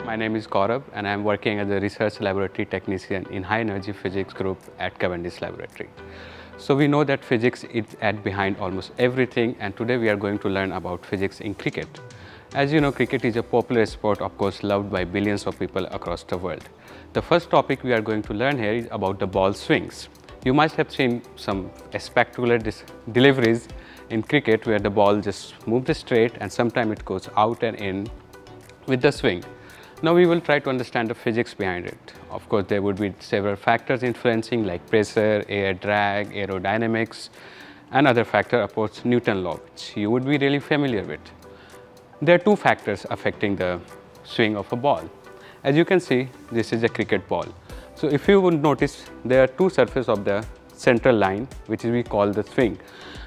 My name is Gaurav and I am working as a research laboratory technician in high energy physics group at Cavendish Laboratory. So we know that physics is at behind almost everything, and today we are going to learn about physics in cricket. As you know, cricket is a popular sport, of course loved by billions of people across the world. The first topic we are going to learn here is about the ball swings. You must have seen some spectacular deliveries in cricket where the ball just moves straight and sometimes it goes out and in with the swing. Now we will try to understand the physics behind it. Of course, there would be several factors influencing like pressure, air drag, aerodynamics, and other factors, of course, Newton's law, which you would be really familiar with. There are two factors affecting the swing of a ball. As you can see, this is a cricket ball. So if you would notice, there are two surfaces of the central line, which we call the swing.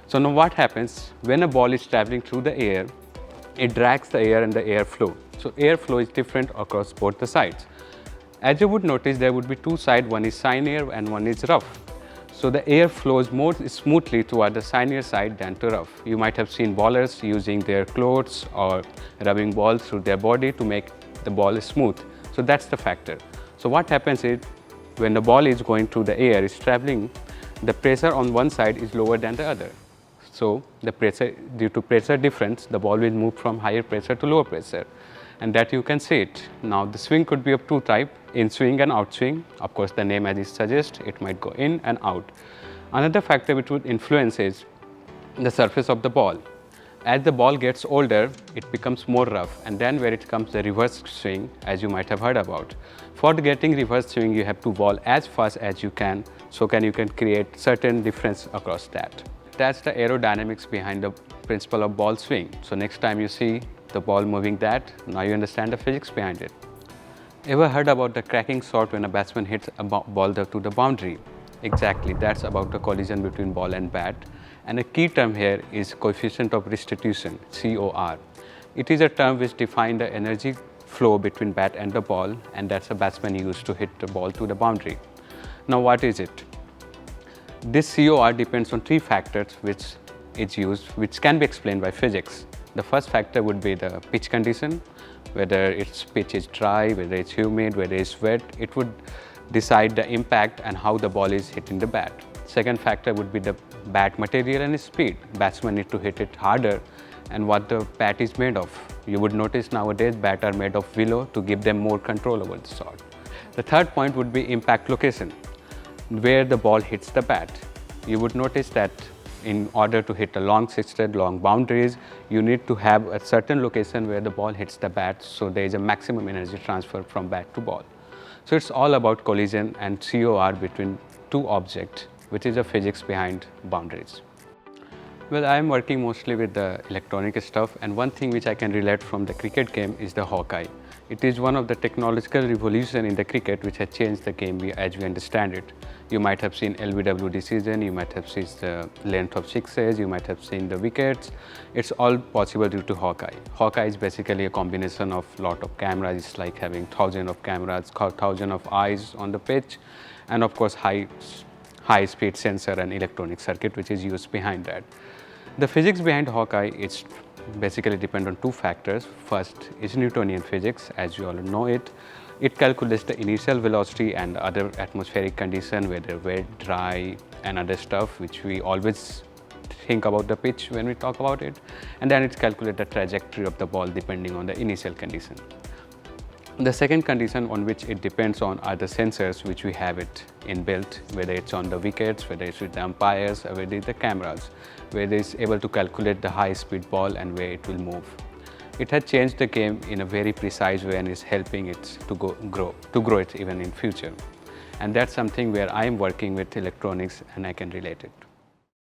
So now what happens when a ball is traveling through the air, it drags the air and the air flow. So air flow is different across both the sides. As you would notice, there would be two sides, one is sine air and one is rough. So the air flows more smoothly toward the sine air side than to rough. You might have seen bowlers using their clothes or rubbing balls through their body to make the ball smooth. So that's the factor. So what happens is when the ball is going through the air, it's traveling, the pressure on one side is lower than the other. So the pressure, due to pressure difference, the ball will move from higher pressure to lower pressure. And that you can see it. Now the swing could be of two types, in swing and out swing. Of course, the name as it suggests, it might go in and out. Another factor which would influence is the surface of the ball. As the ball gets older, it becomes more rough, and then where it comes the reverse swing, as you might have heard about. For getting reverse swing, you have to ball as fast as you can, so you can create certain difference across that. That's the aerodynamics behind the principle of ball swing. So next time you see the ball moving that, now you understand the physics behind it. Ever heard about the cracking shot when a batsman hits a ball to the boundary? Exactly, that's about the collision between ball and bat. And a key term here is coefficient of restitution, COR. It is a term which defines the energy flow between bat and the ball, and that's a batsman used to hit the ball to the boundary. Now what is it? This COR depends on three factors which is used, which can be explained by physics. The first factor would be the pitch condition, whether its pitch is dry, whether it's humid, whether it's wet. It would decide the impact and how the ball is hitting the bat. Second factor would be the bat material and speed. Batsmen need to hit it harder, and what the bat is made of. You would notice nowadays bats are made of willow to give them more control over the shot. The third point would be impact location, where the ball hits the bat. You would notice that in order to hit a long six-thread, long boundaries, you need to have a certain location where the ball hits the bat, so there is a maximum energy transfer from bat to ball. So it's all about collision and COR between two objects, which is the physics behind boundaries. Well, I am working mostly with the electronic stuff, and one thing which I can relate from the cricket game is the Hawkeye. It is one of the technological revolution in the cricket which has changed the game as we understand it. You might have seen LBW decision, you might have seen the length of sixes, you might have seen the wickets. It's all possible due to Hawkeye. Hawkeye is basically a combination of lot of cameras. It's like having thousands of cameras, thousands of eyes on the pitch, and of course high speed sensor and electronic circuit which is used behind that. The physics behind Hawkeye is basically depend on two factors. First is Newtonian physics, as you all know it. It calculates the initial velocity and other atmospheric conditions, whether wet, dry, and other stuff, which we always think about the pitch when we talk about it. And then it calculates the trajectory of the ball depending on the initial condition. The second condition on which it depends on are the sensors which we have it inbuilt, whether it's on the wickets, whether it's with the umpires, or whether it's the cameras, where it's able to calculate the high-speed ball and where it will move. It has changed the game in a very precise way and is helping it to grow it even in future. And that's something where I am working with electronics and I can relate it.